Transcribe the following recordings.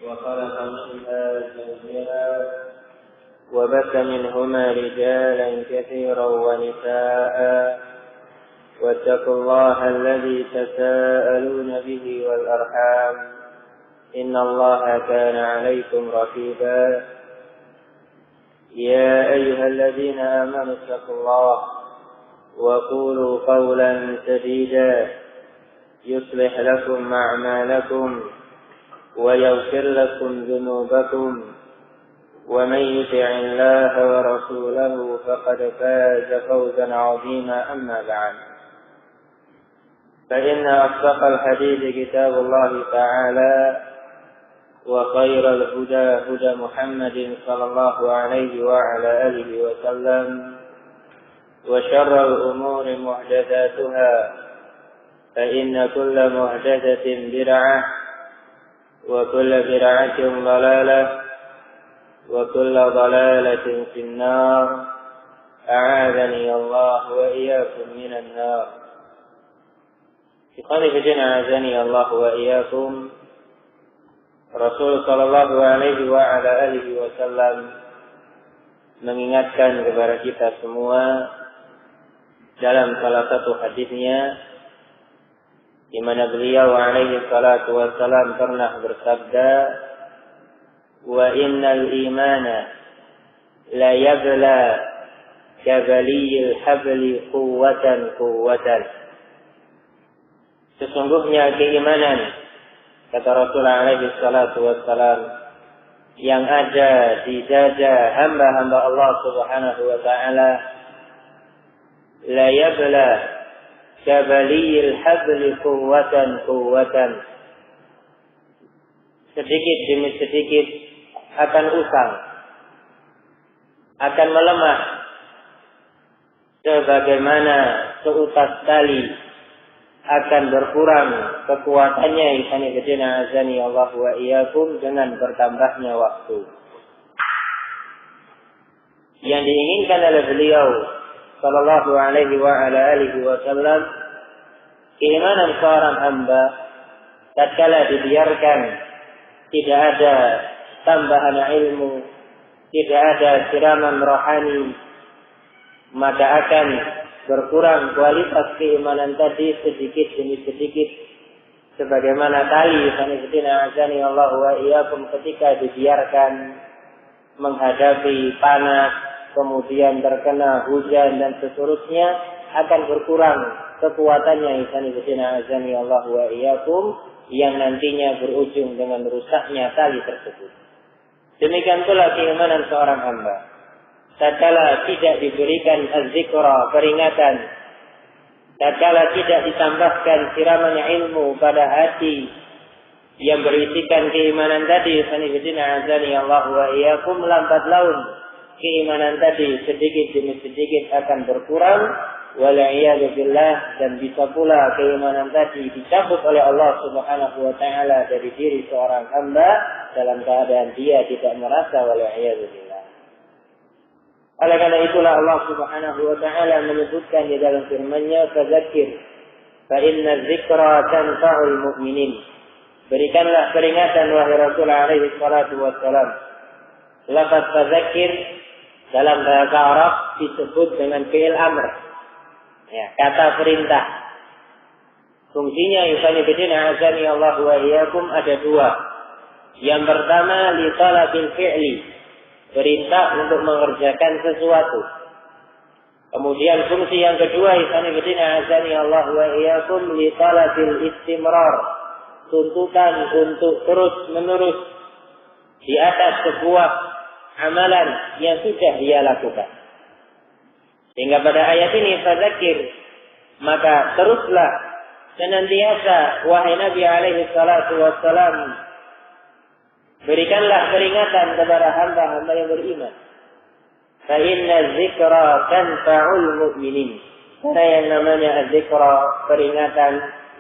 وخلق منها زوجها وبث منهما رجالا كثيرا ونساء واتقوا الله الذي تساءلون به والأرحام إن الله كان عليكم رقيبا يا أيها الذين آمنوا اتقوا الله وقولوا قولا سديدا يصلح لكم أعمالكم ويغفر لكم ذنوبكم ومن يطع الله ورسوله فقد فاز فوزا عظيما أما بعد فإن أصدق الحديث كتاب الله تعالى وخير الهدى هدى محمد صلى الله عليه وعلى آله وسلم وشر الأمور محدثاتها فإن كل محدثة بدعة وكل بدعة ضلالة وكل ضلالة في النار أعاذني الله وإياكم من النار. Ikhwani fillah, a'azani Allah wa iyyakum. Rasul sallallahu alaihi wa ala alihi wasallam mengingatkan kepada kita semua dalam salah satu hadisnya di mana beliau alaihi salatu wassalam pernah bersabda, wa innal imana la yabla kabaliyil habli quwwatan. Sesungguhnya keimanan, kata Rasulullah alaihi salatu wassalam, yang ada di dada hamba-hamba Allah subhanahu wa ta'ala, la yabla kabaliyil habli quwwatan. Sedikit demi sedikit akan usang, akan melemah, sebagaimana seutas tali akan berkurang kekuatannya. Ihsani bidina azani Allah wa iyyakum, dengan bertambahnya waktu. Yang diinginkan oleh beliau sallallahu alaihi wa ala alihi wasallam, keimanan seorang hamba tatkala dibiarkan tidak ada tambahan ilmu, tidak ada siraman rohani, maka akan berkurang kualitas keimanan tadi sedikit demi sedikit, sebagaimana tali sanadina azani Allah wa iyyakum ketika dibiarkan menghadapi panas, kemudian terkena hujan dan seterusnya, akan berkurang kekuatannya sanadina azani Allah wa iyyakum, yang nantinya berujung dengan rusaknya tali tersebut. Demikian pula keimanan seorang hamba tatkala tidak diberikan az-zikra, peringatan, tatkala tidak ditambahkan siraman ilmu pada hati yang berisikan keimanan tadi, sanadina azani Allah wa iyyakum, lambat laun keimanan tadi sedikit demi sedikit akan berkurang, wal'iyadu billah, dan bisa pula keimanan tadi dicabut oleh Allah subhanahu wa ta'ala dari diri seorang hamba dalam keadaan dia tidak merasa, wal'iyadu billah. Oleh karena itulah Allah subhanahu wa ta'ala menyebutkan di dalam firman-Nya, fadzakir fa inna dzikra tanfa'ul mu'minin. Berikanlah peringatan wahai Rasul alaihi salatu wassalam. Lafaz fadzakir dalam bahasa Arab disebut dengan fi'il amr, ya, kata perintah. Fungsinya yusani bidina azani Allah wa iyyakum ada dua. Yang pertama li talabil fi'li, perintah untuk mengerjakan sesuatu. Kemudian fungsi yang kedua, ihsani bidina azani Allah wa iyyakum, li talabil istimrar, tuntutan untuk terus menerus di atas sebuah amalan yang sudah dia lakukan. Sehingga pada ayat ini fadzakir, maka teruslah senantiasa wahai Nabi alaihi salatu wassalam, berikanlah peringatan kepada hamba-hamba yang beriman. Fa inna dzikra tanfa'ul mu'minin. Karena yang namanya az-zikra, peringatan,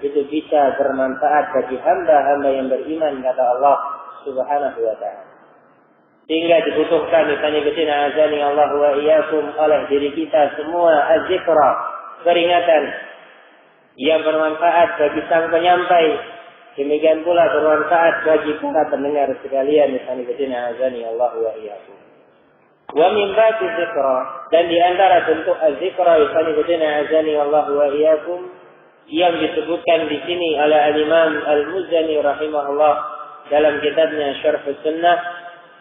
itu bisa bermanfaat bagi hamba-hamba yang beriman, kata Allah subhanahu wa ta'ala. Sehingga dibutuhkan misalnya kesini azani Allah wa iyyakum oleh diri kita semua az-zikra, peringatan yang bermanfaat bagi sang penyampai, Demikian pula bermanfaat bagi para pendengar sekalian, azani Allah wa iyyakum. Wa min babi dzikra, dan di antara bentuk az-zikra azani Allah wa iyyakum yang disebutkan di sini oleh Al-Imam Al-Muzani rahimahullah dalam kitabnya Syarh Sunnah,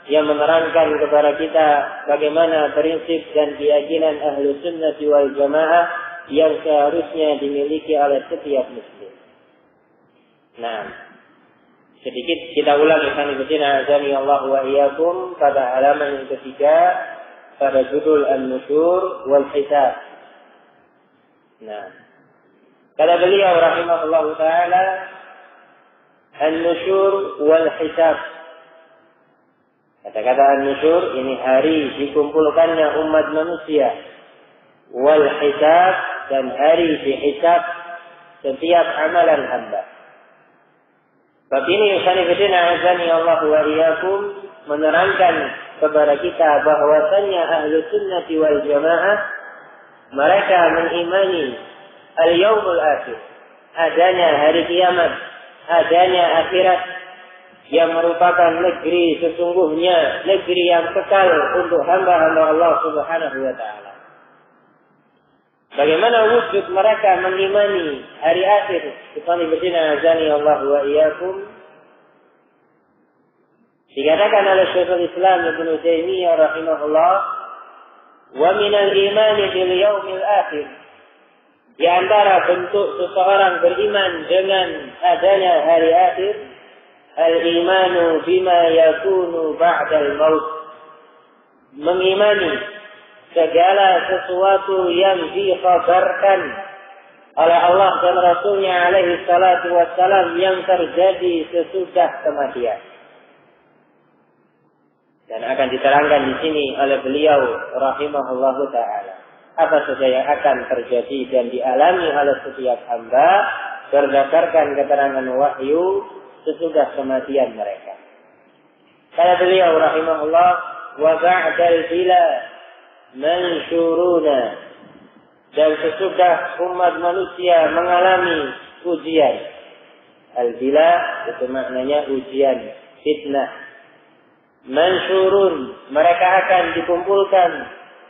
yang menerangkan kepada kita bagaimana prinsip dan keyakinan Ahlus Sunnah wal Jamaah yang seharusnya dimiliki oleh setiap muslim. Nah, sedikit kita ulang azani Allah wa iyyakum pada halaman yang ketiga pada judul An-Nusyur wal Hisab. Nah, kata beliau rahimahullahu taala, An-Nusyur wal Hisab. Kata-kata An-Nusyur ini hari dikumpulkannya umat manusia. Wal Hisab, dan hari dihisab setiap amalan hamba. Bab ini azani Allah wa iyyakum menerangkan kepada kita bahwasannya Ahlus Sunnah wal Jamaah mereka mengimani al-yaumul akhir, adanya hari kiamat, adanya akhirat yang merupakan negeri sesungguhnya, negeri yang kekal untuk hamba-hamba Allah Subhanahu wa taala. Bagaimana wujud mereka mengimani hari akhir? azani Allah wa iyyakum. Dikatakan oleh Syekhul Islam Ibnu Taimiyah rahimahullah, wa minal imani bil yaumil akhir. Di antara bentuk seseorang beriman dengan adanya hari akhir, al-imanu bima yakunu ba'dal maut. Mengimani segala sesuatu yang dikhabarkan oleh Allah dan Rasulnya alaihi salatu wassalam yang terjadi sesudah kematian. Dan akan diterangkan di sini oleh beliau rahimahullahu taala apa saja yang akan terjadi dan dialami oleh setiap hamba berdasarkan keterangan wahyu sesudah kematian mereka. Kata beliau rahimahullah, wa ba'dal bila mansyuruna, dan sesudah umat manusia mengalami ujian. Al-bila itu maknanya ujian, fitnah. Mansyurun, mereka akan dikumpulkan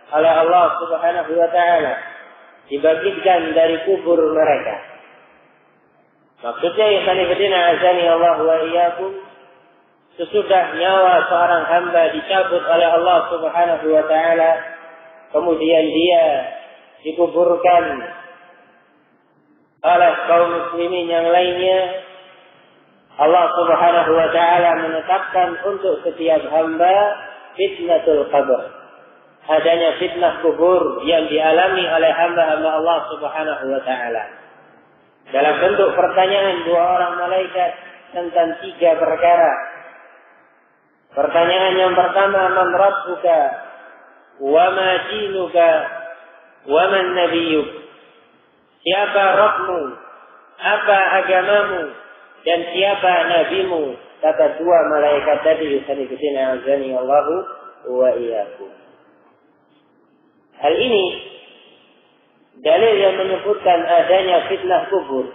oleh Allah Subhanahu wa taala, dibangkitkan dari kubur mereka. Maksudnya azani Allah wa iyyakum, sesudah nyawa seorang hamba dicabut oleh Allah Subhanahu wa taala, kemudian dia dikuburkan oleh kaum muslimin yang lainnya, Allah Subhanahu wa taala menetapkan untuk setiap hamba fitnatul qabr, adanya fitnah kubur yang dialami oleh hamba-hamba Allah Subhanahu wa taala dalam bentuk pertanyaan dua orang malaikat tentang tiga perkara. Pertanyaan yang pertama, man rabbuka wa ma dinuka wa man nabiyyuk. Siapa Rabbmu, apa agamamu, dan siapa nabimu? Kata dua malaikat tadi, azani Allahu wa iyyakum. Hal ini dalil yang menyebutkan adanya fitnah kubur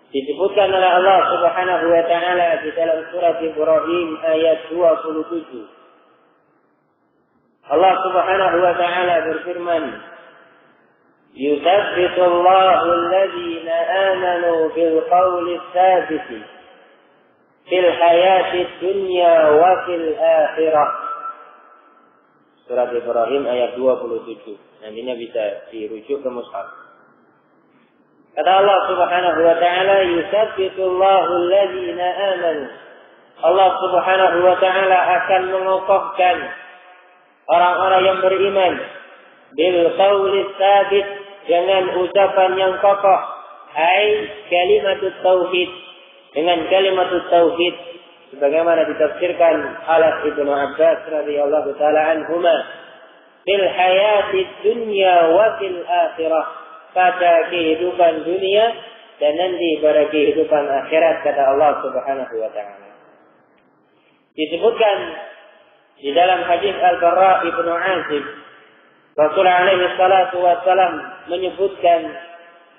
disebutkan oleh Allah Subhanahu wa taala di dalam surat Ibrahim ayat 27. Allah Subhanahu wa taala berfirman, yuthabbitu Allahu alladhina amanu bil qawli tsabiti fil hayati dunya wa fil akhirah. Surat Ibrahim ayat 27. Nantinya bisa dirujuk ke mushaf. Kata Allah Subhanahu wa taala, yuthabbitu Allahu alladhina amanu. Allah Subhanahu wa taala akan mengokohkan orang-orang yang beriman bil qawli tsabit, dengan ucapan yang kokoh, ai kalimatut tauhid, dengan kalimatut tauhid sebagaimana ditafsirkan oleh Ibnu Abbas radhiyallahu taala anhuma, fil hayati dunya wa fil akhirah, pada kehidupan dunia dan nanti pada kehidupan akhirat, kata Allah Subhanahu wa taala. Disebutkan di dalam hadis Al-Bara Ibnu Azib, Rasulullah alaihi salatu wassalam menyebutkan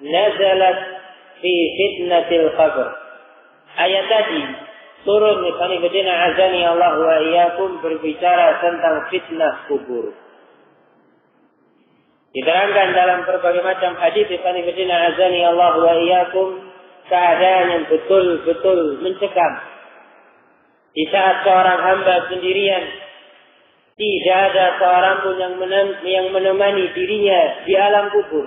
nazalat fi fitnatil qabr, ayat tadi turun ikhwani fillah azani Allah wa iyyakum berbicara tentang fitnah kubur. Diterangkan dalam berbagai macam hadis ikhwani fillah azani Allah wa iyyakum keadaan yang betul-betul mencekam. Di saat seorang hamba sendirian, tidak ada seorang pun yang menemani dirinya di alam kubur.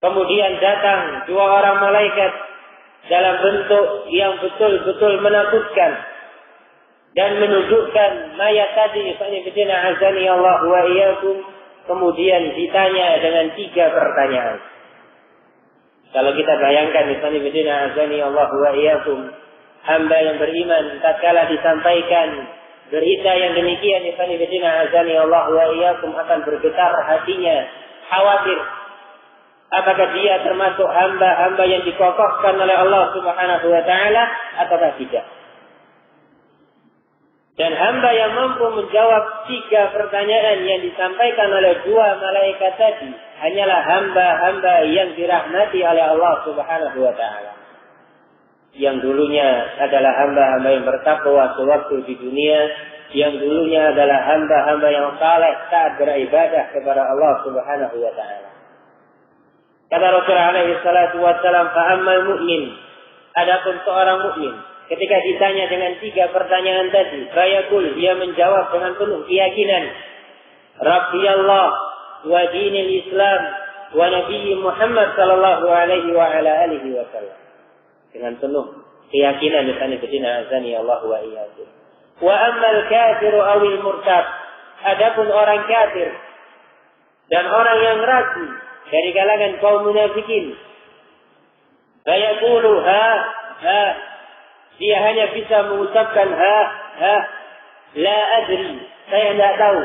Kemudian datang dua orang malaikat dalam bentuk yang betul-betul menakutkan dan menunjukkan mayat tadi ikhwani fillah azani Allah wa iyyakum, kemudian ditanya dengan 3 pertanyaan. Kalau kita bayangkan ikhwani fillah azani Allah wa iyyakum, hamba yang beriman tatkala disampaikan berita yang demikian ikhwani fillah azani Allah wa iyyakum akan bergetar hatinya, khawatir apakah dia termasuk hamba-hamba yang dikokohkan oleh Allah Subhanahu wa taala ataukah tidak. Dan hamba yang mampu menjawab 3 pertanyaan yang disampaikan oleh 2 malaikat tadi hanyalah hamba-hamba yang dirahmati oleh Allah Subhanahu wa taala. Yang dulunya adalah hamba-hamba yang bertakwa sewaktu di dunia, yang dulunya adalah hamba-hamba yang saleh taat beribadah kepada Allah Subhanahu wa taala. Kata Rasulullah alaihi salatu wassalam, fa'ammal mu'min, adapun seorang mukmin ketika ditanya dengan 3 pertanyaan tadi, fayaqul, dia menjawab dengan penuh keyakinan, Rabbi Allah wa dinil Islam wa Nabi Muhammad sallallahu alaihi wa ala alihi wasallam. Dengan penuh keyakinan disana azani Allah wa iyyakum. Wa ammal kafiru awil murtad, adapun orang kafir dan orang yang ragu dari kalangan kaum munafikin, fayaqulu ha, dia hanya bisa mengucapkan ha, la adri, saya tidak tahu.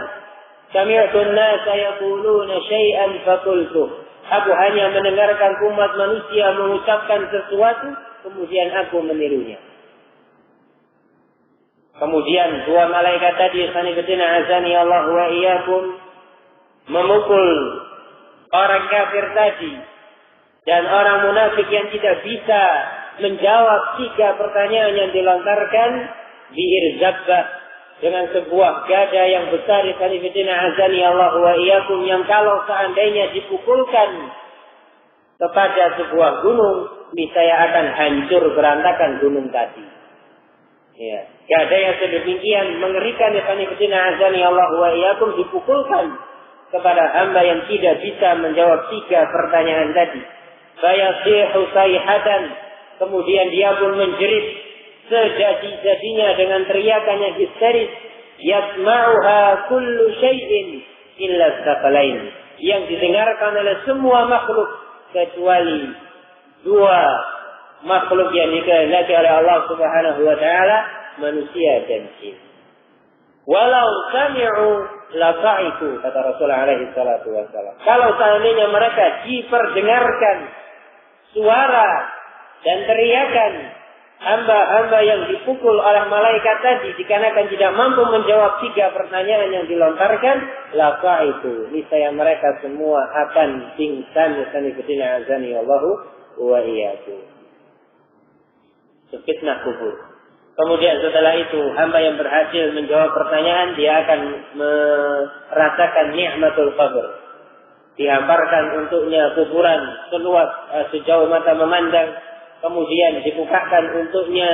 Sami'tu an-nasa yaquluna syai'an faqultu, aku hanya mendengarkan umat manusia mengucapkan sesuatu, kemudian aku menirunya. Kemudian 2 malaikat tadi azani Allah wa iyyakum memukul orang kafir tadi dan orang munafik yang tidak bisa menjawab 3 pertanyaan yang dilontarkan, diirzabbah dengan sebuah gada yang besar azani Allah wa iyyakum, yang kalau seandainya dipukulkan kepada sebuah gunung, niscaya akan hancur berantakan gunung tadi. Ya, gada yang sedemikian mengerikan azani Allah wa iyyakum dipukulkan kepada hamba yang tidak bisa menjawab 3 pertanyaan tadi. Fayasihu sayhatan, kemudian dia pun menjerit sejadi-jadinya dengan teriakan yang histeris, yasma'uha kullu syai'in illa tsaqalain, yang didengarkan oleh semua makhluk kecuali 2 makhluk yang dikehendaki oleh Allah Subhanahu wa taala, manusia dan jin. Walau sami'u laqaitu, kata Rasulullah alaihi salatu wassalam, kalau seandainya mereka diperdengarkan suara dan teriakan hamba-hamba yang dipukul oleh malaikat tadi, dikarenakan tidak mampu menjawab 3 pertanyaan yang dilontarkan, laqaitu, niscaya mereka semua akan pingsan. Azani Allahu wa iyyakum. Fitnah kubur. Kemudian setelah itu hamba yang berhasil menjawab pertanyaan, dia akan merasakan nikmatul qabr. Dihamparkan untuknya kuburan seluas sejauh mata memandang. Kemudian dibukakan untuknya,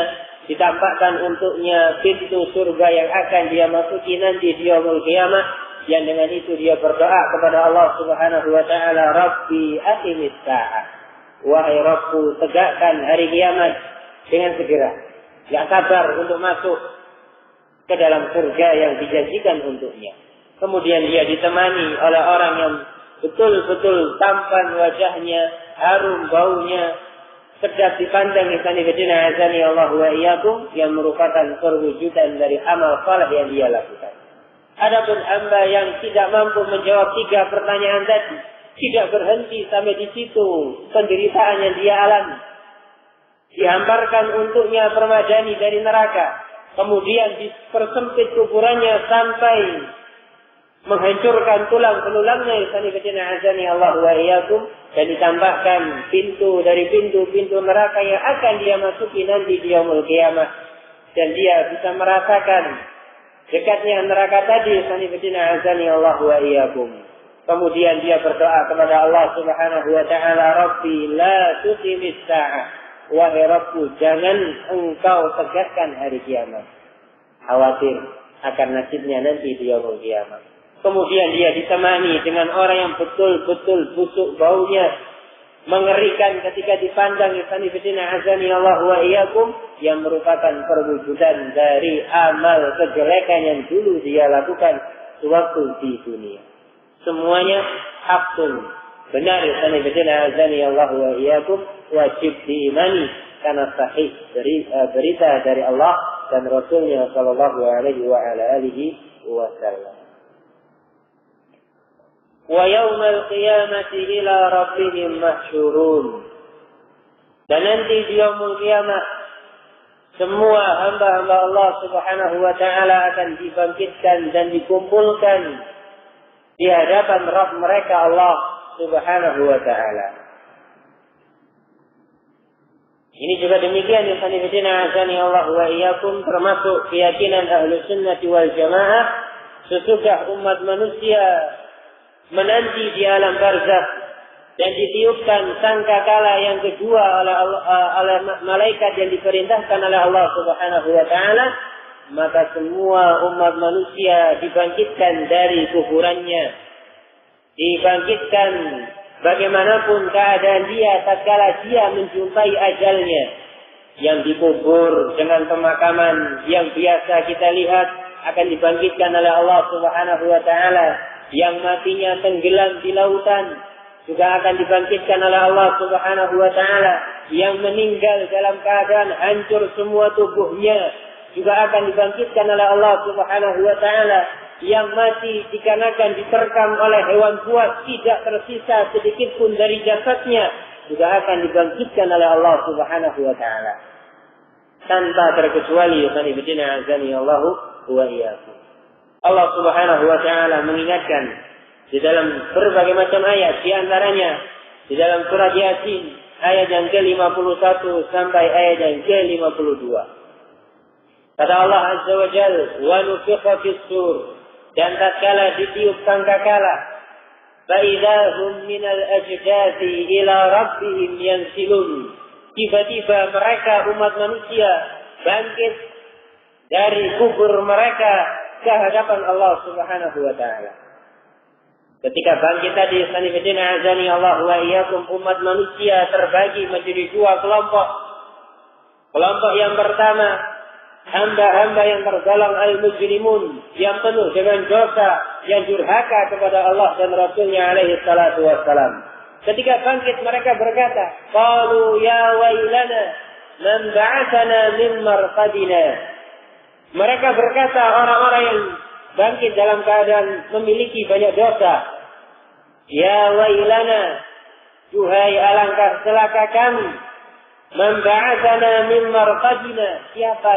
ditampakkan untuknya pintu surga yang akan dia masuki nanti di yaumul qiyamah. Yang dengan itu dia berdoa kepada Allah Subhanahu wa taala, Rabbi aqimis sa'ah, wahai Rabbku, tegakkan hari kiamat dengan segera. Tidak sabar untuk masuk ke dalam surga yang dijanjikan untuknya. Kemudian dia ditemani oleh orang yang betul-betul tampan wajahnya, harum baunya, sedap dipandang azani Allah wa iyyakum, yang merupakan perwujudan dari amal saleh yang dia lakukan. Adapun hamba yang tidak mampu menjawab 3 pertanyaan tadi, tidak berhenti sampai di situ penderitaan yang dia alami. Dihamparkan untuknya permadani dari neraka. Kemudian dipersempit kuburannya sampai menghancurkan tulang belulangnya, azani Allah wa iyyakum, dan ditambahkan pintu dari pintu-pintu neraka yang akan dia masuki nanti di yaumul qiyamah, dan dia bisa merasakan dekatnya neraka tadi, azani Allah wa iyyakum. Kemudian dia berdoa kepada Allah Subhanahu wa taala, Rabbi la tuqimis sa'ah, wahai Rabbku, jangan engkau tegakkan hari kiamat. Khawatir akan nasibnya nanti di yaumul qiyamah. Kemudian dia ditemani dengan orang yang betul-betul busuk baunya, mengerikan ketika dipandang, azani Allah wa iyyakum, yang merupakan perwujudan dari amal kejelekan yang dulu dia lakukan sewaktu di dunia. Semuanya hakun, benar, azani Allah wa iyyakum, wajib diimani karena sahih berita dari Allah dan Rasulnya sallallahu alaihi wa ala alihi wasallam. Wa yaumal qiyamati ila rabbihim mahsyurun. Dan nanti di yaumul qiyamah semua hamba-hamba Allah Subhanahu wa taala akan dibangkitkan dan dikumpulkan di hadapan Rabb mereka Allah Subhanahu wa taala. Ini juga demikian yang azani Allah wa iyyakum, termasuk keyakinan Ahlus Sunnah wal Jamaah, sesudah umat manusia menanti di alam barzakh dan ditiupkan sangkakala yang kedua oleh malaikat yang diperintahkan oleh Allah Subhanahu wa taala, maka semua umat manusia dibangkitkan dari kuburannya, dibangkitkan bagaimanapun keadaan dia tatkala dia menjumpai ajalnya, yang dikubur dengan pemakaman yang biasa kita lihat akan dibangkitkan oleh Allah Subhanahu wa taala. Yang matinya tenggelam di lautan juga akan dibangkitkan oleh Allah Subhanahu wa taala. Yang meninggal dalam keadaan hancur semua tubuhnya juga akan dibangkitkan oleh Allah Subhanahu wa taala. Yang mati dikarenakan diterkam oleh hewan buas, tidak tersisa sedikit pun dari jasadnya, juga akan dibangkitkan oleh Allah Subhanahu wa taala. Tanpa terkecuali, azani Allah wa iyyakum. Allah Subhanahu wa taala mengingatkan di dalam berbagai macam ayat, di antaranya di dalam surat Yasin ayat yang ke-51 sampai ayat yang ke-52. Kata Allah Azza wa Jalla, "Wa nufikha fis-sur", dan tatkala ditiup sangkakala, fa idza hum minal ajdathi ila rabbihim yansilun. Tiba-tiba mereka umat manusia bangkit dari kubur mereka ke hadapan Allah Subhanahu wa taala. Ketika bangkit tadi, azani Allah wa iyyakum, umat manusia terbagi menjadi dua kelompok. Kelompok yang pertama, hamba-hamba yang tergolong al-mujrimun, yang penuh dengan dosa, yang durhaka kepada Allah dan Rasulnya alaihi salatu wassalam. Ketika bangkit mereka berkata, qalu ya wailana man ba'atsana min marqadina. Mereka berkata, orang-orang yang bangkit dalam keadaan memiliki banyak dosa, ya wailana, duhai alangkah celaka kami, man ba'atsana min marqadina, siapa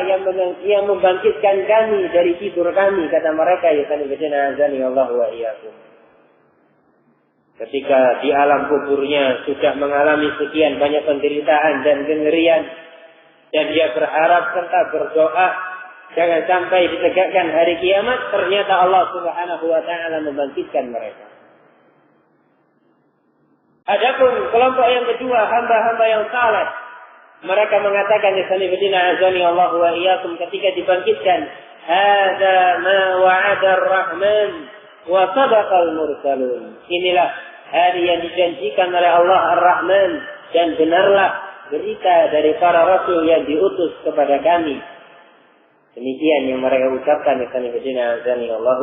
yang membangkitkan kami dari tidur kami, kata mereka, azani Allah wa iyyakum. Ketika di alam kuburnya sudah mengalami sekian banyak penderitaan dan kengerian, dan dia berharap serta berdoa jangan sampai ditegakkan hari kiamat, ternyata Allah Subhanahu wa taala membangkitkan mereka. Adapun kelompok yang kedua, hamba-hamba yang saleh, mereka mengatakan, azani Allah wa iyyakum, ketika dibangkitkan, hadza ma wa'ada ar-rahman wa sadaqal mursalun. Inilah hari yang dijanjikan oleh Allah Ar-Rahman, dan benarlah berita dari para rasul yang diutus kepada kami. Demikian yang mereka ucapkan, azani Allah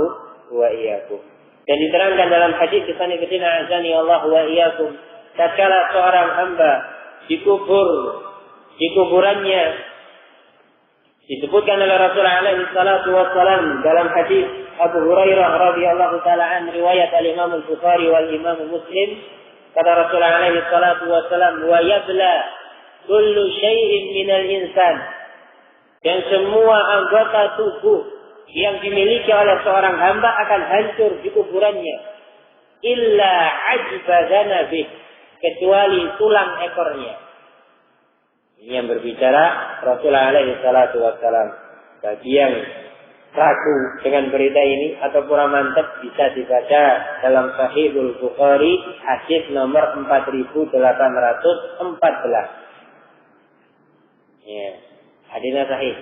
wa iyyakum. Dan diterangkan dalam hadis, azani Allah wa iyyakum, tatkala seorang hamba dikubur di kuburannya, disebutkan oleh Rasulullah alaihi salatu wassalam dalam hadis Abu Hurairah radhiyallahu taala an, riwayat al-Imam Al-Bukhari wal Imam Muslim, kata Rasulullah alaihi salatu wassalam, wa yabla kullu syai'in minal insan, dan semua anggota tubuh yang dimiliki oleh seorang hamba akan hancur di kuburannya. Illa ajba zanabih, kecuali tulang ekornya. Ini yang berbicara Rasulullah alaihi salatu wassalam. Bagi yang ragu dengan berita ini atau kurang mantap, bisa dibaca dalam Sahihul Bukhari hadis nomor 4814. Ya, hadisnya sahih.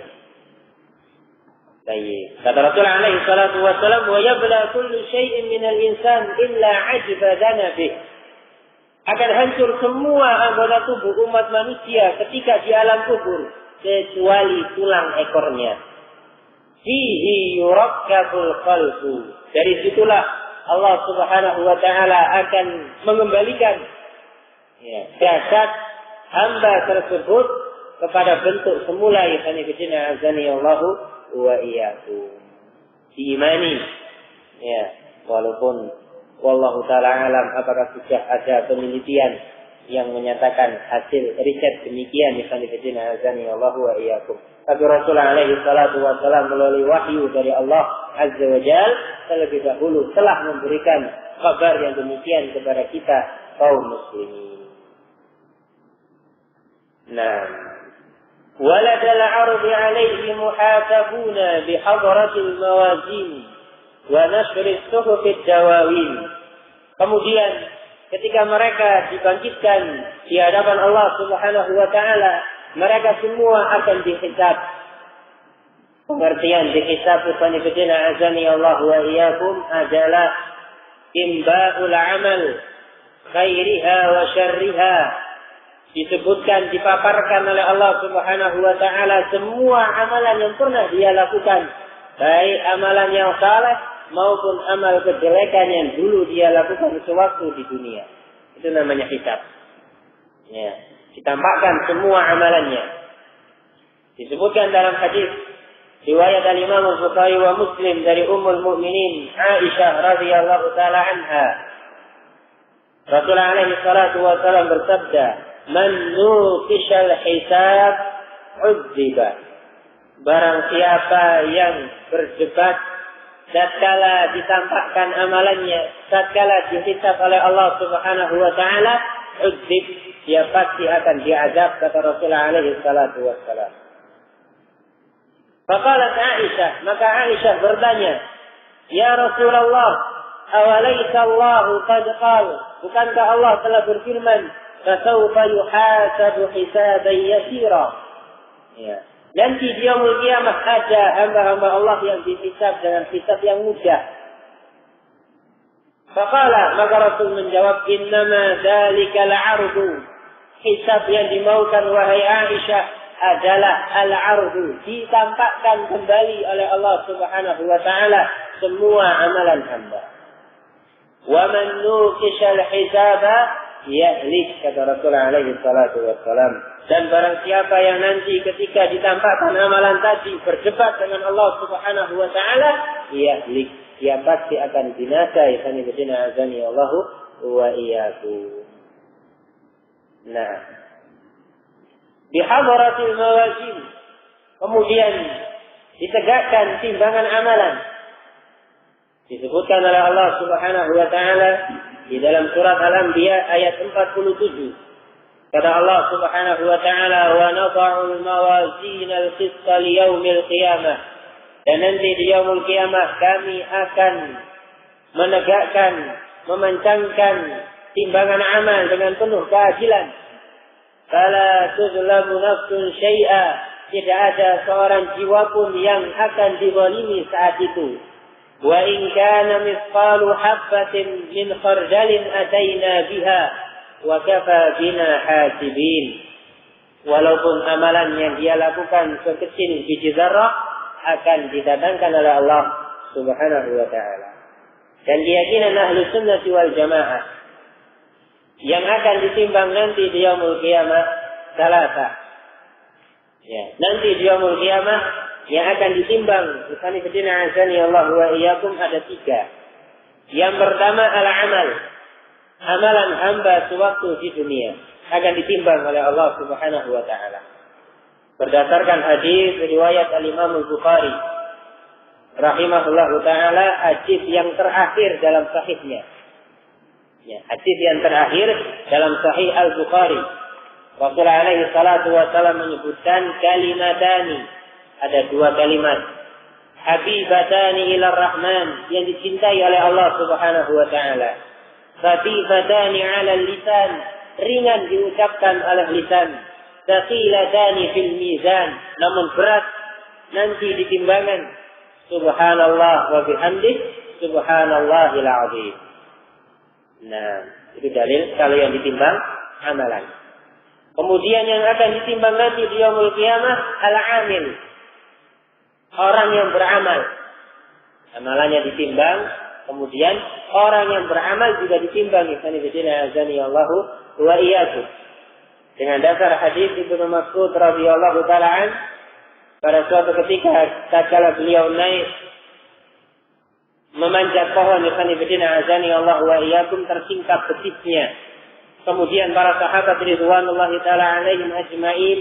Baik. Kata Rasulullah alaihi salatu wassalam, "Wa yabla kullu syai'in minal insan illa ajba dhanabih." Akan hancur semua anggota tubuh umat manusia ketika di alam kubur kecuali tulang ekornya. Fihi yurakkabul qalbu. Dari situlah Allah Subhanahu wa taala akan mengembalikan jasad hamba tersebut kepada bentuk semula, yakni bidina azani Allahu wa iyyakum. Diimani. Ya, walaupun wallahu taala alam apakah sudah ada penelitian yang menyatakan hasil riset demikian, yakni bidina azani Allahu wa iyyakum. Tapi Rasulullah alaihi salatu wassalam melalui wahyu dari Allah Azza wa Jalla terlebih dahulu telah memberikan kabar yang demikian kepada kita kaum muslimin. Nah, waladal ardi alaihi muhasabuna bihadratil mawazin wa nashri suhufid dawawin. Kemudian ketika mereka dibangkitkan di hadapan Allah Subhanahu wa taala, mereka semua akan dihisab. Pengertian dihisab Ibn azani Allah wa iyyakum adalah imba'ul amal khairiha wa syarriha. Disebutkan, dipaparkan oleh Allah Subhanahu wa taala semua amalan yang pernah dia lakukan, baik amalan yang saleh maupun amal kejelekan yang dulu dia lakukan sewaktu di dunia. Itu namanya hisab. Ya. Ditampakkan semua amalannya. Disebutkan dalam hadis riwayat al-Imam Bukhari wa Muslim dari Ummul Mukminin Aisyah radhiyallahu taala anha. Rasulullah alaihi salatu wasallam bersabda, "Man nuqishal hisab udziba." Barang siapa yang berdebat tatkala ditampakkan amalannya, tatkala dihisab oleh Allah Subhanahu wa taala, udzib, dia pasti akan diazab, kata Rasulullah alaihi salatu wassalam. Faqalat Aisyah, maka Aisyah bertanya, "Ya Rasulullah, awalaysa Allah qad qala?" Bukankah Allah telah berfirman, "Fasawfa yuhasabu hisaban yasira." Ya. Nanti di yaumul qiyamah ada hamba-hamba Allah yang dihisab dengan hisab yang mudah. Faqala, maka Rasul menjawab, "Innama dzalikal 'ardu." Hisab yang dimaukan wahai Aisyah adalah al-'ardu, ditampakkan kembali oleh Allah Subhanahu wa taala semua amalan hamba. Wa man nuqishal hisaba yahlik, kata Rasulullah alaihi salatu wassalam. Dan barang siapa yang nanti ketika ditampakkan amalan tadi berdebat dengan Allah Subhanahu wa taala, yahlik, dia pasti akan binasa. Yakni bidina azani Allahu wa iyyakum. Nah, bihadratil mawazin, kemudian ditegakkan timbangan amalan. Disebutkan oleh Allah Subhanahu wa taala di dalam surat Al-Anbiya ayat 47. Kata Allah Subhanahu wa taala, "Wa nadha'ul mawazin al-qista li yaumil qiyamah." Dan nanti di yaumul qiyamah kami akan menegakkan, memancangkan timbangan amal dengan penuh keadilan. Fala tuzlamu nafsun syai'a, tidak ada seorang jiwa pun yang akan dizalimi saat itu. Wa in kana mithqalu habbatin min khardalin ataina biha wa kafa bina hasibin. Walaupun amalan yang dia lakukan sekecil biji zarrah akan didatangkan oleh Allah Subhanahu wa taala. Dan keyakinan ahli sunnah wal jamaah yang akan ditimbang nanti di yaumul qiyamah salasa. Ya, nanti di yaumul qiyamah yang akan ditimbang, misalnya bidina azani Allah wa iyyakum, ada 3. Yang pertama al-amal, amalan hamba sewaktu di dunia akan ditimbang oleh Allah Subhanahu wa taala. Berdasarkan hadis riwayat al-Imam Bukhari rahimahullahu taala hadis yang terakhir dalam sahihnya. Ya, hadis yang terakhir dalam Sahih Al-Bukhari. Rasulullah alaihi salatu wasallam menyebutkan kalimatani, ada dua kalimat. Habibatani ila Rahman, yang dicintai oleh Allah Subhanahu wa taala. Khafifatani 'ala lisan, ringan diucapkan oleh lisan. Thaqilatani fil mizan, namun berat nanti di timbangan. Subhanallah wa bihamdih, subhanallahil azim. Nah, itu dalil kalau yang ditimbang amalan. Kemudian yang akan ditimbang nanti di yaumul qiyamah al-amil, orang yang beramal. Amalannya ditimbang, kemudian orang yang beramal juga ditimbang. Azani Allahu wa iyyakum. Dengan dasar hadis Ibnu Mas'ud radhiyallahu taala an, pada suatu ketika tatkala beliau naik memanjat pohon, azani Allahu wa iyyakum, tersingkap betisnya. Kemudian para sahabat ridwanullahi taala alaihim ajmain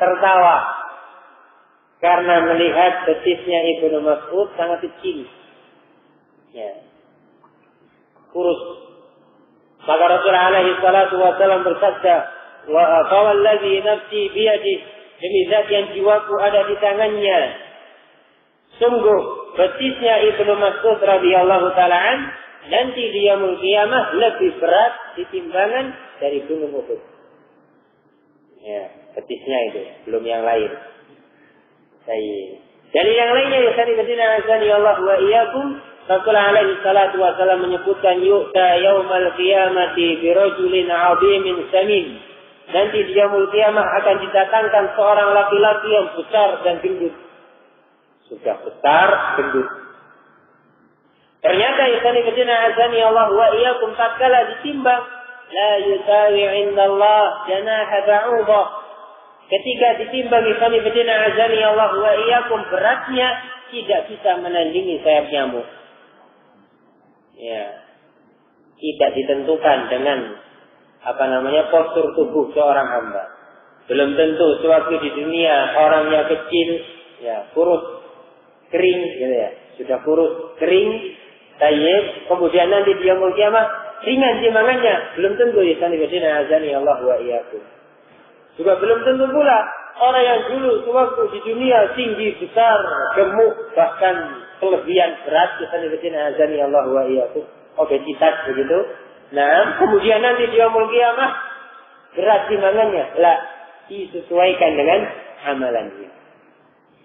tertawa karena melihat betisnya Ibnu Mas'ud sangat kecil. Ya. Kurus. Maka Rasulullah alaihi salatu wasallam bersabda, "Wa qawallazi nafsi biyadihi, demi zat yang jiwaku ada di tangannya. Sungguh betisnya Ibnu Mas'ud radhiyallahu taala an nanti di yaumul qiyamah lebih berat di timbangan dari gunung Uhud." Ya, betisnya itu, belum yang lain. Dari yang lainnya ya tadi azani Allah wa iyyakum, Rasulullah alaihi salatu wasallam menyebutkan yu'ta yaumal qiyamati bi rajulin 'azimin samin. Nanti di yaumul qiyamah akan didatangkan seorang laki-laki yang besar dan gendut. Sudah besar, gendut. Ternyata ikhwani azani Allah wa iyyakum, tatkala ditimbang la yusawi 'indallah janaha ba'udah. Ketika ditimbang ikhwani azani Allah wa iyyakum, beratnya tidak bisa menandingi sayap nyamuk. Ya. Tidak ditentukan dengan postur tubuh seorang hamba. Belum tentu sewaktu di dunia orangnya kecil, ya, kurus, kering gitu ya. Sudah kurus, kering, tayyib, kemudian nanti dia yaumul qiyamah ringan timbangannya, belum tentu azani Allah wa iyyakum. Juga belum tentu pula orang yang dulu sewaktu di dunia tinggi, besar, gemuk, bahkan kelebihan berat, azani Allah wa iyyakum, obesitas begitu. Nah, kemudian nanti di yaumul qiyamah berat timbangannya, disesuaikan dengan amalannya.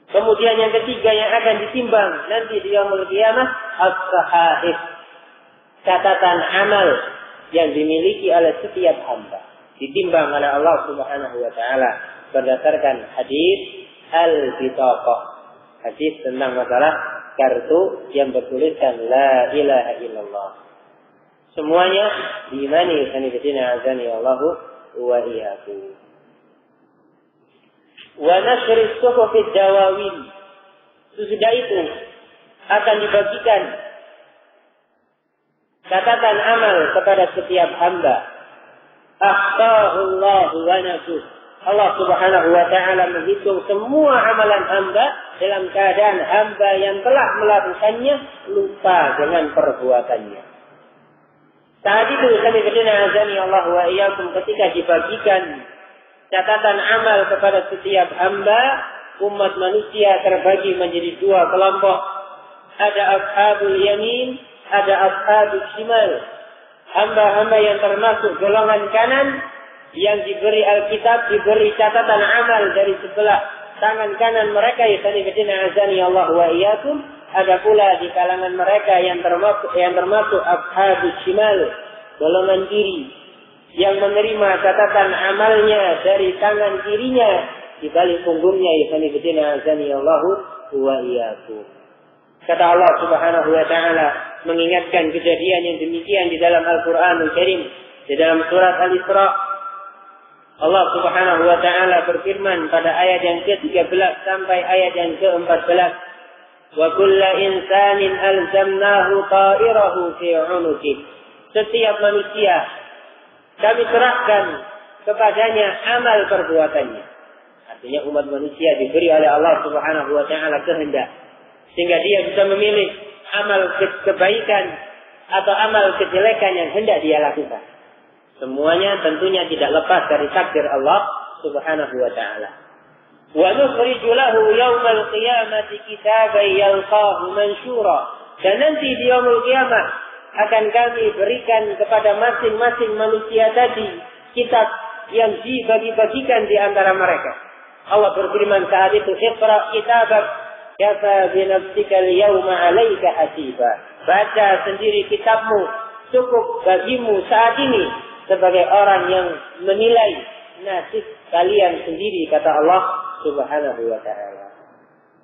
Kemudian yang ketiga yang akan ditimbang nanti di yaumul qiyamah as-sahaih, catatan amal yang dimiliki oleh setiap hamba, ditimbang oleh Allah Subhanahu wa taala berdasarkan hadis al-bitaqah, hadis tentang masalah kartu yang bertuliskan la ilaha illallah. Semuanya diimani azani Allahu wa iyyakum. Wa nasri suhufid dawawin. Sesudah itu akan dibagikan catatan amal kepada setiap hamba. Akhtaahullahu wa nasuh. Allah Subhanahu wa taala menghitung semua amalan hamba dalam keadaan hamba yang telah melakukannya lupa dengan perbuatannya. Saat itu azani Allah wa iyyakum, ketika dibagikan catatan amal kepada setiap hamba, umat manusia terbagi menjadi dua kelompok. Ada ashabul yamin, ada ashabul shimal. Hamba-hamba yang termasuk golongan kanan yang diberi Alkitab, diberi catatan amal dari sebelah tangan kanan mereka, azani Allah wa iyyakum. Ada pula di kalangan mereka yang termasuk ashabul shimal, golongan kiri, yang menerima catatan amalnya dari tangan kirinya di balik punggungnya, azani Allah wa iyyakum. Kata Allah Subhanahu wa taala mengingatkan kejadian yang demikian di dalam Al-Qur'anul Karim, di dalam surat Al-Isra. Allah Subhanahu wa taala berfirman pada ayat yang ke-13 sampai ayat yang ke-14, "Wa kullu insanin alzamnahu ta'irahu fi 'unuqih." Setiap manusia kami serahkan kepadanya amal perbuatannya. Artinya umat manusia diberi oleh Allah Subhanahu wa taala kehendak. Sehingga dia bisa memilih amal kebaikan atau amal kejelekan yang hendak dia lakukan. Semuanya tentunya tidak lepas dari takdir Allah Subhanahu wa ta'ala. Wa nukhriju lahu yawmal qiyamati kitaban yalqahu mansyura. Dan nanti di yaumul qiyamah akan kami berikan kepada masing-masing manusia tadi kitab yang dibagi-bagikan di antara mereka. Allah berfirman saat itu, "Iqra kitabak kafa bi nafsika al-yawma 'alaika hasiba." Baca sendiri kitabmu, cukup bagimu saat ini sebagai orang yang menilai nasib kalian sendiri, kata Allah Subhanahu wa ta'ala.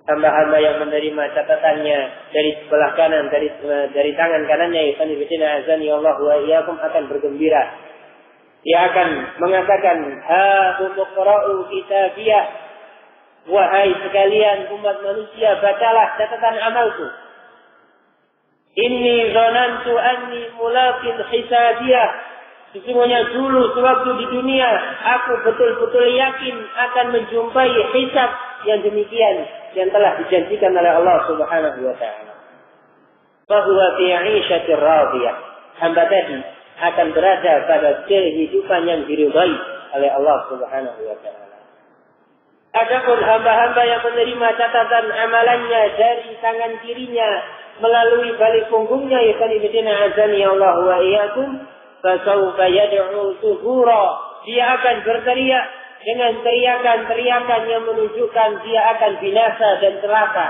Hamba-hamba yang menerima catatannya dari sebelah kanan, dari tangan kanannya, azani Allah wa iyyakum, akan bergembira. Dia akan mengatakan, "Ha umqra'u kitabiyah." Wahai sekalian umat manusia, bacalah catatan amalku. Inni zanantu anni mulaqin hisabiyah. Sesungguhnya dulu sewaktu di dunia aku betul-betul yakin akan menjumpai hisab yang demikian yang telah dijanjikan oleh Allah Subhanahu wa ta'ala. Fahuwa fi 'ishatir radiyah. Hamba tadi akan berada pada kehidupan yang diridhai oleh Allah Subhanahu wa ta'ala. Adapun hamba-hamba yang menerima catatan amalannya dari tangan kirinya melalui balik punggungnya, azani Allah wa iyyakum, fasawfa yad'u thuhura. Dia akan berteriak dengan teriakan-teriakan yang menunjukkan dia akan binasa dan celaka.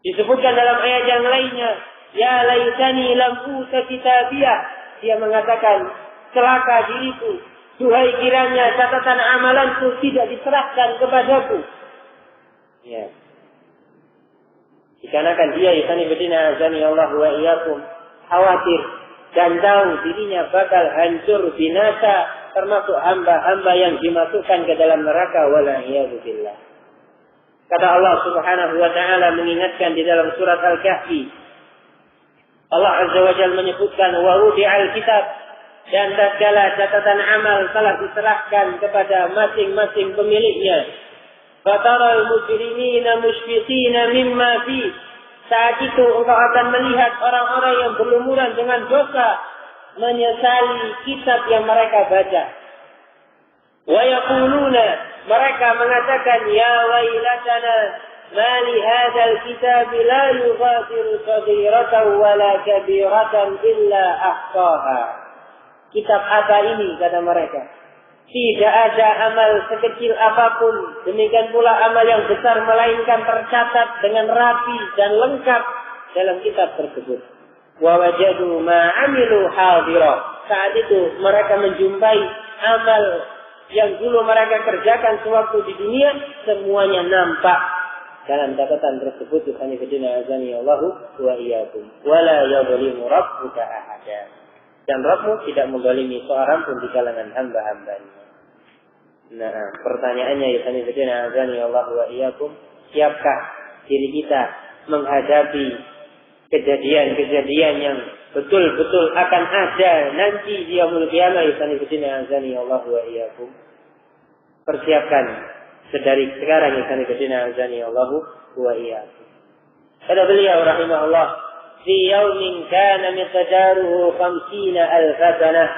Disebutkan dalam ayat yang lainnya, ya laitani lam uta kitabiyah. Dia mengatakan, celaka diriku, duhai kiranya catatan amalanku tidak diserahkan kepadaku. Ya. Dikarenakan dia azani Allah wa iyyakum, khawatir dan tahu dirinya bakal hancur binasa, termasuk hamba-hamba yang dimasukkan ke dalam neraka, wala'iyadu billah. Kata Allah Subhanahu wa ta'ala mengingatkan di dalam surat Al-Kahfi, Allah Azza wa Jalla menyebutkan, wa wudi'al kitab, dan tatkala catatan amal telah diserahkan kepada masing-masing pemiliknya, fataral mujrimina mushfiqina mimma fi. Saat itu engkau akan melihat orang-orang yang berlumuran dengan dosa, menyesali kitab yang mereka baca. Wa yaquluna, mereka mengatakan, ya wailatana ma li hadzal kitab la yughadiru saghiratan wala kabiratan illa ahsaha. Kitab apa ini, kata mereka? Tidak ada amal sekecil apapun, demikian pula amal yang besar melainkan tercatat dengan rapi dan lengkap dalam kitab tersebut. Wa wajadu ma 'amilu hadira. Saat itu mereka menjumpai amal yang dulu mereka kerjakan sewaktu di dunia, semuanya nampak dalam catatan tersebut. Azani Allahu wa iyyakum. Wala yadhlimu rabbuka ahada. Dan Rabbmu tidak menzalimi seorang pun di kalangan hamba-hambanya. Nah, pertanyaannya azani Allah wa iyyakum, siapkah diri kita menghadapi kejadian-kejadian yang betul-betul akan ada nanti di yaumul qiyamah? Azani Allah wa iyyakum. Persiapkan sedari sekarang azani Allah wa iyyakum. Kata beliau rahimahullah, fi yaumin kana miqdaruhu 50,000 sanah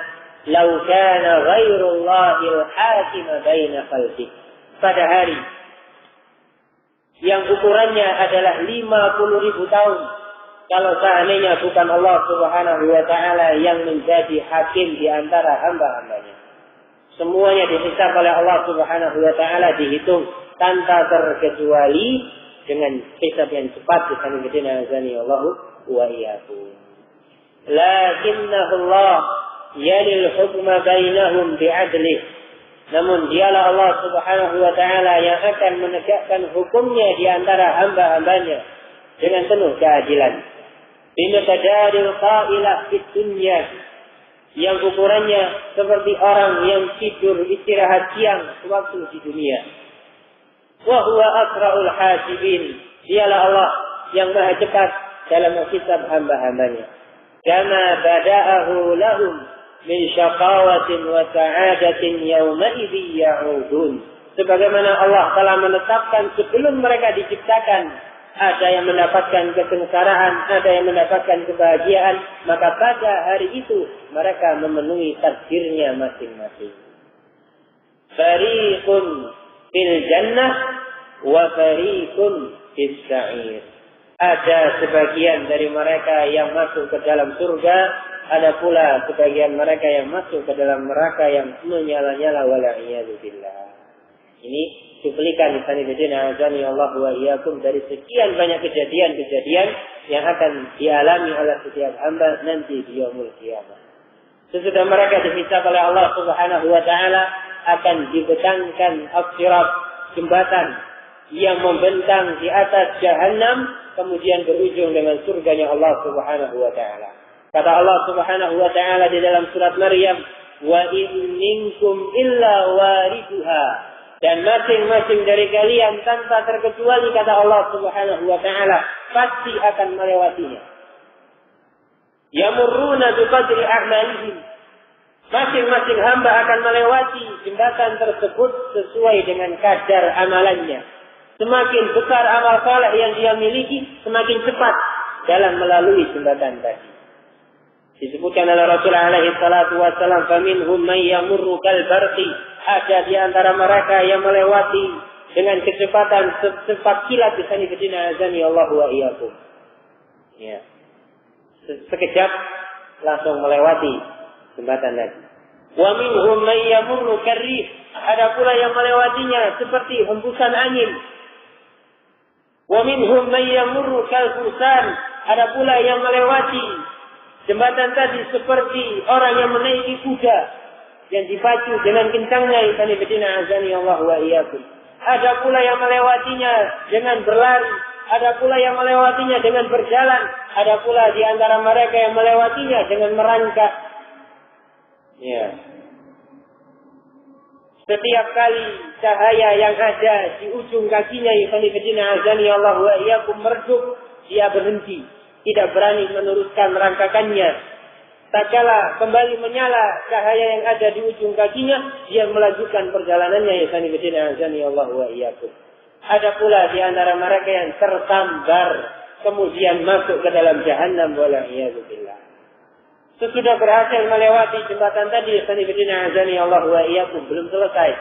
law kana ghairullahil hakim baina khalqih. Pada hari yang ukurannya adalah 50.000 tahun, kalau seandainya bukan Allah Subhanahu wa ta'ala yang menjadi hakim di antara hamba-hambanya. Semuanya dihisab oleh Allah Subhanahu wa ta'ala, dihitung tanpa terkecuali dengan hisab yang cepat. Azani Allahu wa iyyakum. Lakinnahu Allah yalil hukma bainahum bi'adlih. Namun dialah Allah Subhanahu wa ta'ala yang akan menegakkan hukumnya di antara hamba-hambanya dengan penuh keadilan. Bimaqdaril qailah fid dunya, yang ukurannya seperti orang yang tidur istirahat siang waktu di dunia. Wa huwa asra'ul hasibin. Dialah Allah yang maha cepat dalam menghisab hamba-hambanya. Kama bada'ahu lahum min syaqawatin wa sa'adatin yawma idzi ya'udun. sebagaimana Allah telah menetapkan sebelum mereka diciptakan, ada yang mendapatkan kesengsaraan, ada yang mendapatkan kebahagiaan, maka pada hari itu mereka memenuhi takdirnya masing-masing. Fariqun fil jannah wa fariqun fis sa'ir. Ada sebagian dari mereka yang masuk ke dalam surga, ada pula sebagian mereka yang masuk ke dalam neraka yang menyala-nyala wala'iyadu billah. Ini cuplikan sanidina azani Allah wa iyyakum dari sekian banyak kejadian-kejadian yang akan dialami oleh setiap hamba nanti di yaumul qiyamah. Sesudah mereka dihisab oleh Allah Subhanahu wa taala, akan dibentangkan as-sirat, jembatan yang membentang di atas Jahannam, kemudian berujung dengan surganya Allah Subhanahu wa taala. Kata Allah Subhanahu wa taala di dalam surat Maryam, "Wa in minkum illa wariduha." Dan masing-masing dari kalian tanpa terkecuali, kata Allah Subhanahu wa taala, pasti akan melewatinya. Yamurruna bi qadri a'malihim. Masing-masing hamba akan melewati jembatan tersebut sesuai dengan kadar amalannya. Semakin besar amal saleh yang dia miliki, semakin cepat dalam melalui jembatan tadi. Disebutkan oleh Rasulullah alaihi salatu wasallam, "Faminhum man yamurru kal barqi." Ada di antara mereka yang melewati dengan kecepatan secepat kilat di sana bedina azani Allah wa iyyakum. Ya. Sekejap langsung melewati jembatan tadi. Wa minhum man yamurru karrih. Ada pula yang melewatinya seperti hembusan angin. Wa minhum man yamurru kalfusan. Ada pula yang melewati jembatan tadi seperti orang yang menaiki kuda yang dipacu dengan kencangnya. Insani bedina azani Allah wa iyyakum. Ada pula yang melewatinya dengan berlari, ada pula yang melewatinya dengan berjalan, ada pula di antara mereka yang melewatinya dengan merangkak. Ya. Setiap kali cahaya yang ada di ujung kakinya, insani bedina azani Allah wa iyyakum, meredup, dia berhenti, tidak berani meneruskan rangkakannya. Tatkala kembali menyala cahaya yang ada di ujung kakinya, dia melanjutkan perjalanannya. Ya sani bedina azani Allah wa iyyakum. Ada pula di antara mereka yang tersambar kemudian masuk ke dalam Jahannam wala iyadu billah. Sesudah berhasil melewati jembatan tadi, ya sani bedina azani Allah wa iyyakum, belum selesai.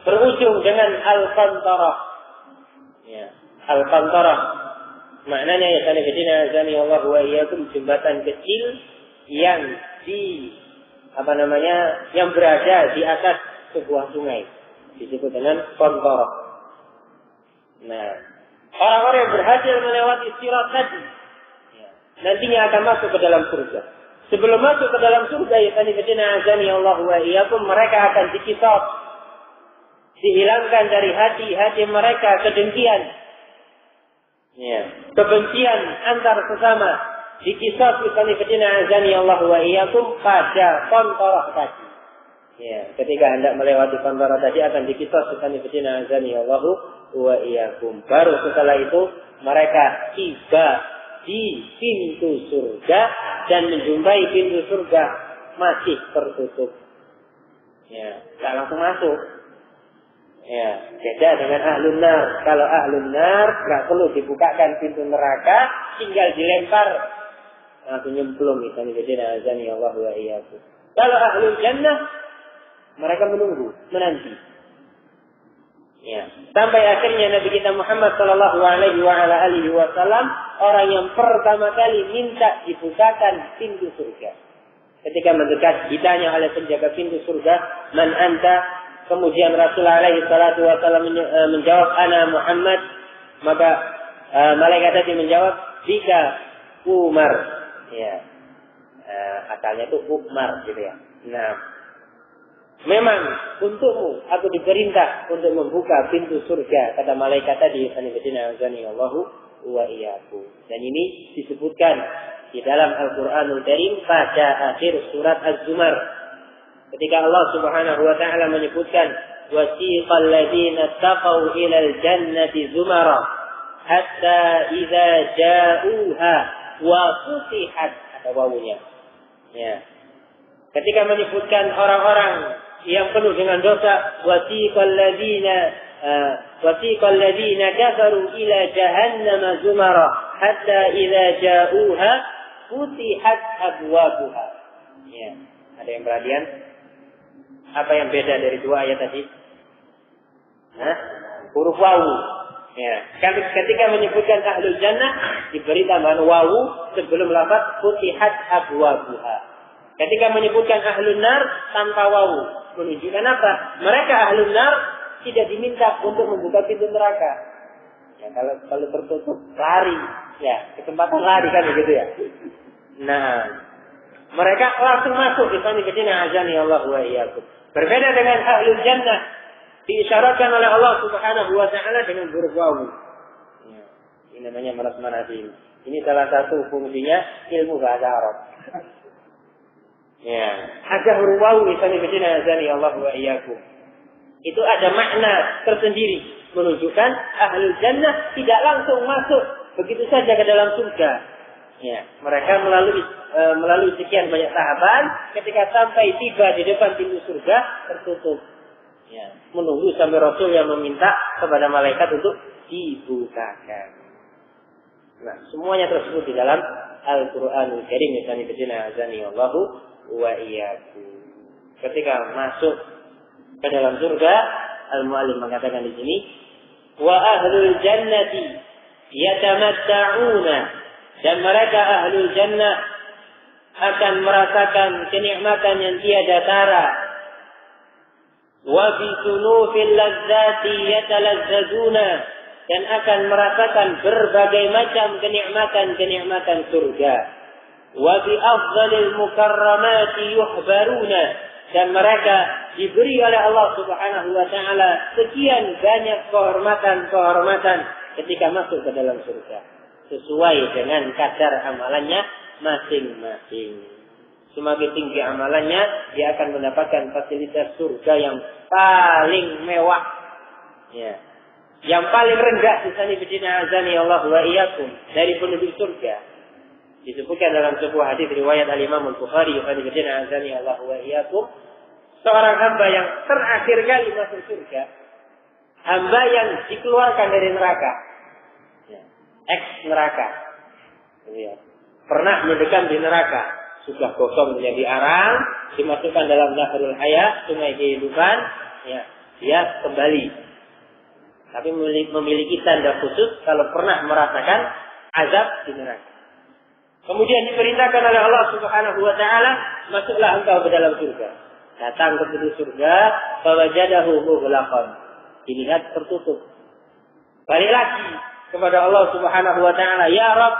Berujung dengan al-qantarah. Ya, al-qantarah. Maknanya ya sani bedina azani Allah wa iyyakum, jembatan kecil yang yang berada di atas sebuah sungai, disebut dengan qantarah. Nah, orang-orang yang berhasil melewati sirat tadi, nantinya akan masuk ke dalam surga. Sebelum masuk ke dalam surga, ya tadi bedina azani Allah wa iyyakum, mereka akan dikisah, dihilangkan dari hati mereka kedengkian, kebencian antar sesama. Dikisah misalnya bedina azani Allah wa iyyakum pada qantarah tadi. Ya, ketika hendak melewati qantarah tadi akan dikisah misalnya bedina azani Allah wa iyyakum. Baru setelah itu mereka tiba di pintu surga dan menjumpai pintu surga masih tertutup. Ya, tak langsung masuk. Ya, beda dengan ahlun nar. Kalau ahlun nar enggak perlu dibukakan pintu neraka, tinggal dilempar langsung nyemplung. Misalnya bedina azani Allah wa iyyakum. Kalau ahlul jannah, mereka menunggu, menanti. Ya, sampai akhirnya Nabi kita Muhammad sallallahu alaihi wasallam orang yang pertama kali minta dibukakan pintu surga. Ketika mendekat, ditanya oleh penjaga pintu surga, "Man anta?" Kemudian Rasulullah alaihi salatu wasallam menjawab, "Ana Muhammad." Maka malaikat tadi menjawab, "Bika Umar." Ya, asalnya itu Umar gitu ya. Nah, memang untukmu aku diperintah untuk membuka pintu surga, kata malaikat tadi. Allahu wa iyyakum. Dan ini disebutkan di dalam Al-Qur'anul Karim pada akhir surat Az-Zumar. Ketika Allah Subhanahu wa taala menyebutkan wasiqal ladzina taqaw ilal jannati zumara hatta idza ja'uha wa futihat, ada wawunya. Ya. Ketika menyebutkan orang-orang yang penuh dengan dosa. Wasiqal ladzina kafaru ila jahannam zumara hatta idza ja'uha futihat abwabuha. Ya, ada yang perhatian? Apa yang beda dari dua ayat tadi? Huruf wawu. Ya, ketika menyebutkan ahlul jannah diberi tambahan wawu sebelum lafaz futihat abwabuha. Ketika menyebutkan ahlun nar tanpa wawu, menunjukkan apa? Mereka ahlun nar tidak diminta untuk membuka pintu neraka. Ya, kalau tertutup lari, ya, kesempatan lari kan begitu ya. Nah, mereka langsung masuk di sana kedina azani Allah wa iyyakum. Berbeda dengan ahlul jannah, diisyaratkan oleh Allah Subhanahu wa taala dengan huruf wawu. Ya, ini namanya manas-manasin. Ini salah satu fungsinya ilmu bahasa Arab. Ya, ada huruf wawu di sana kedina azani Allah wa iyyakum. Itu ada makna tersendiri menunjukkan ahlul jannah tidak langsung masuk begitu saja ke dalam surga. Ya, mereka melalui sekian banyak tahapan, ketika sampai tiba di depan pintu surga tertutup. Ya, menunggu sampai Rasul yang meminta kepada malaikat untuk dibukakan. Nah, semuanya tersebut di dalam Al-Qur'anul Karim. Misalnya bidina azani Allahu wa iyyakum. Ketika masuk ke dalam surga, Al-Mu'allim mengatakan di sini, wa ahlul jannati yatamatta'una, dan mereka ahlul jannah akan merasakan kenikmatan yang tiada tara. Wa fi sunufil ladzati yatalazzazuna, dan akan merasakan berbagai macam kenikmatan surga. Wa bi afdhalil mukarramati yuhbaruna, dan mereka diberi oleh Allah Subhanahu wa taala sekian banyak kehormatan ketika masuk ke dalam surga, sesuai dengan kadar amalannya masing-masing. Semakin tinggi amalannya, dia akan mendapatkan fasilitas surga yang paling mewah. Ya. Yang paling rendah di sana bidina azani Allah wa iyyakum dari penduduk surga. Disebutkan dalam sebuah hadis riwayat Al-Imam Al-Bukhari, bidina azani Allah wa iyyakum, seorang hamba yang terakhir kali masuk surga, hamba yang dikeluarkan dari neraka, ex neraka, ya. Pernah mendekam di neraka, sudah gosong menjadi arang, dimasukkan dalam Nahrul Hayat, sungai kehidupan, ya, dia kembali. Tapi memiliki tanda khusus kalau pernah merasakan azab di neraka. Kemudian diperintahkan oleh Allah Subhanahu wa taala, masuklah engkau ke dalam surga. Datang ke pintu surga, fawajadahu mughlaqan. Dilihat tertutup. Balik lagi kepada Allah Subhanahu wa taala, ya Rabb,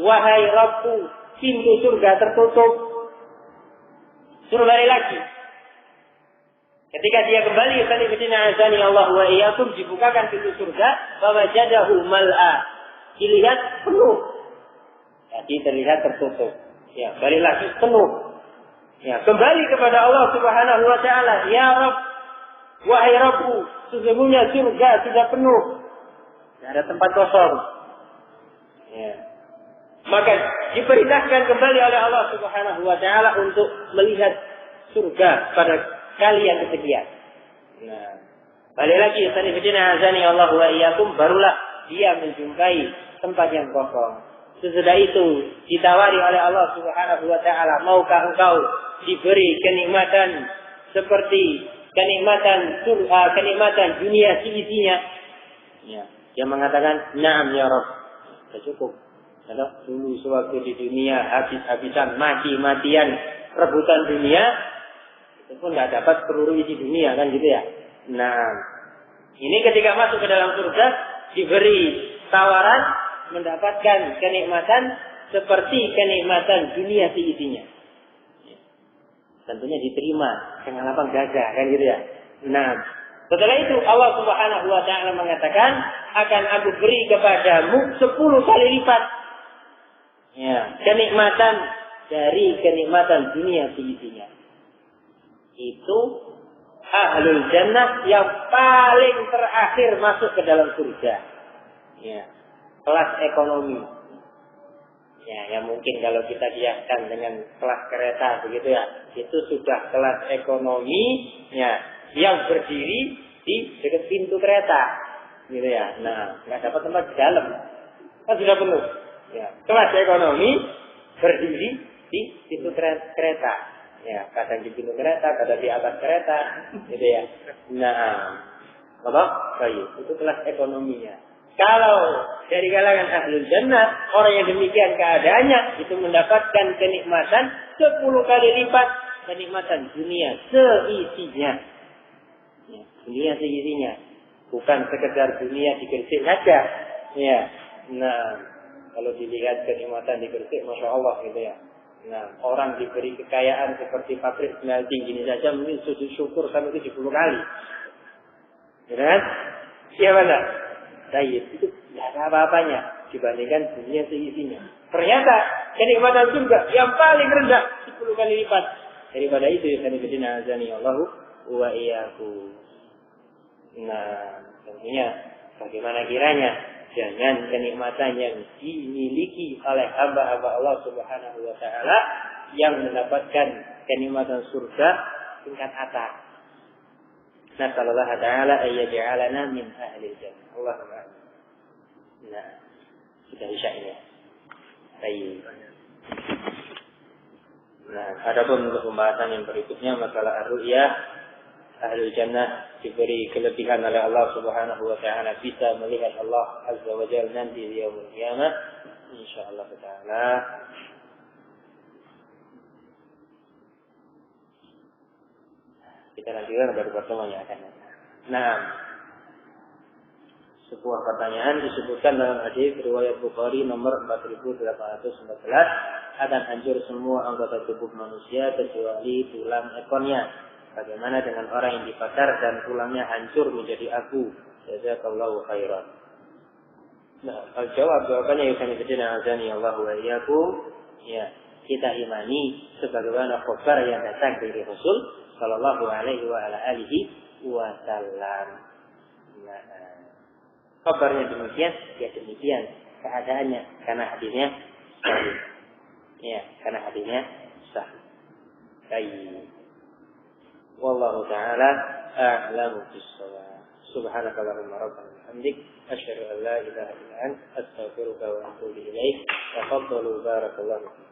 wahai Rabbku, pintu surga tertutup. Suruh balik lagi. Ketika dia kembali, salibidina azani Allah wa iyyakum, dibukakan pintu surga, fawajadahu mal'a. Dilihat penuh. Jadi terlihat tertutup. Ya, balik lagi penuh. Ya, kembali kepada Allah Subhanahu wa taala, ya Rabb, wahai Rabbku, sesungguhnya surga sudah penuh. Tidak ada tempat kosong. Ya. Maka diperintahkan kembali oleh Allah Subhanahu wa taala untuk melihat surga pada kali yang kesekian. Nah, balik lagi sanifidina azani Allah wa iyyakum, barulah dia menjumpai tempat yang kosong. Sesudah itu ditawari oleh Allah Subhanahu wa taala, maukah engkau diberi kenikmatan seperti kenikmatan surga, kenikmatan dunia seisinya? Ya, dia mengatakan, "Na'am ya Rabb." Sudah cukup. Kalau dulu sewaktu di dunia habis-habisan, mati-matian rebutan dunia, itu pun tidak dapat peluru isi dunia kan gitu ya. Nah, ini ketika masuk ke dalam surga diberi tawaran mendapatkan kenikmatan seperti kenikmatan dunia seisinya. Tentunya diterima dengan lapang dada kan gitu ya. Nah, setelah itu Allah Subhanahu wa taala mengatakan, akan aku beri kepadamu 10 kali lipat, ya, kenikmatan dari kenikmatan dunia seisinya. Itu ahlul jannah yang paling terakhir masuk ke dalam surga. Ya, kelas ekonomi. Ya, yang mungkin kalau kita lihatkan dengan kelas kereta begitu ya, itu sudah kelas ekonomi ya, yang berdiri di dekat pintu kereta, gitu ya. Nah, nggak dapat tempat di dalam, kan sudah penuh. Ya, kelas ekonomi berdiri di pintu kereta, ya, kadang di pintu kereta, kadang di atas kereta, gitu ya. Nah, apa? Baik, itu kelas ekonominya. Kalau dari kalangan ahlul jannah, orang yang demikian keadaannya itu mendapatkan kenikmatan 10 kali lipat kenikmatan dunia seisinya. Ya, dunia seisinya, bukan sekedar dunia di Gresik saja. Ya, nah kalau dilihat kenikmatan di Gresik, masya Allah gitu ya. Nah, orang diberi kekayaan seperti pabrik smelting gini saja mungkin sujud syukur sampai 70 kali. Kan? Siapa tak? Baik, itu tidak ada apa-apanya dibandingkan dunia seisinya. Ternyata kenikmatan surga yang paling rendah 10 kali lipat daripada itu. Sanibidina azani Allahu wa iyyakum. Nah, tentunya bagaimana kiranya jangan kenikmatan yang dimiliki oleh hamba-hamba Allah Subhanahu wa taala yang mendapatkan kenikmatan surga tingkat atas. Nasallallahu ta'ala ayyaj'alana min ahli jannah. Allahumma amin. Nah, sudah isya ini. Baik. Nah, adapun untuk pembahasan yang berikutnya masalah ar-ru'yah, ahli jannah diberi kelebihan oleh Allah Subhanahu wa taala bisa melihat Allah Azza wa Jalla nanti di yaumul qiyamah. Insyaallah taala. Kita lanjutkan pada pertemuan yang akan datang. Nah, sebuah pertanyaan disebutkan dalam hadis riwayat Bukhari nomor 4814 akan hancur semua anggota tubuh manusia kecuali tulang ekornya. Bagaimana dengan orang yang dibakar dan tulangnya hancur menjadi abu? Jazakallahu khairan. Nah, jawabannya yukanifidina azani Allah wa iyyakum. Ya, kita imani sebagaimana khabar yang datang dari Rasul sallallahu alaihi wa ala alihi wasallam. Nah, kabarnya demikian, ya demikian keadaannya karena hadisnya sahih. Ya, karena hadisnya sahih. Baik. Wallahu taala a'lamu bis-shawab. Subhanakallahumma rabbana wa bihamdik asyhadu an la ilaha illa anta astaghfiruka wa atubu ilaik. Tafaddalu barakallahu fiik.